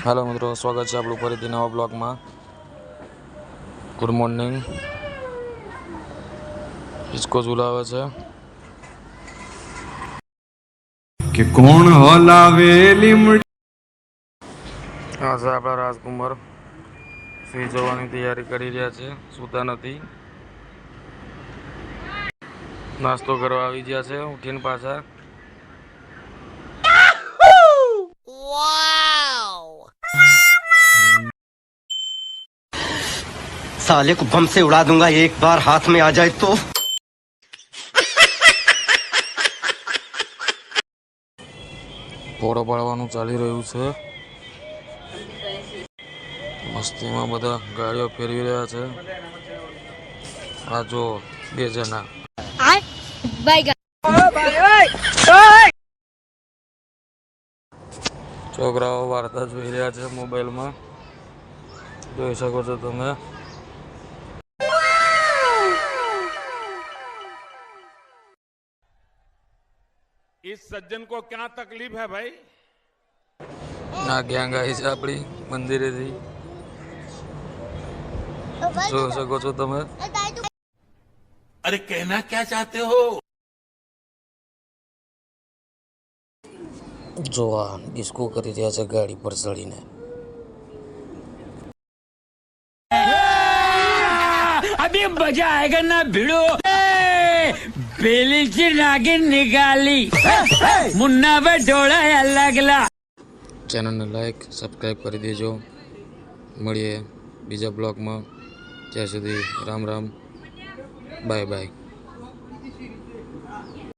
Hello मित्रों, स्वागत है आपનું ફરીથી નવા બ્લોગમાં। Good morning. इसको झुलावे છે કે કોણ હલાવે લીમડી। આજે આપણા રાજકુમાર સુઈ જવાની તૈયારી કરી રહ્યા છે, સૂતા નથી। નાસ્તો કરવા આવી ગયા છે ઉઠીને પાછા। साले को बम से उड़ा दूंगा एक बार हाथ में आ जाए तो। પોળો પાડવાનું ચાલી રહ્યું છે। મસ્તીમાં બધા ગાડીઓ ફેરવી રહ્યા છે। આ જો બે જણા છોકરાઓ વાર્તા જોઈ રહ્યા છે મોબાઈલમાં, જોઈ શકો છો તમે। इस सज्जन को क्या तकलीफ है भाई? આ ગેંગ આવી છે આપણી મંદિરેથી, જોઈ શકો છો તમે। अरे कहना क्या चाहते हो? જો આ ડિસ્કો કરી રહ્યા છે ગાડી પર ચડીને। अभी मजा आएगा ना भिड़ो। बेली से नागिन निकाली मुन्ना पे ढोड़ा लगला। ચેનલને લાઈક સબસ્ક્રાઈબ કરી દેજો। મળીએ બીજા બ્લોગમાં, ત્યાં સુધી રામ રામ, બાય બાય।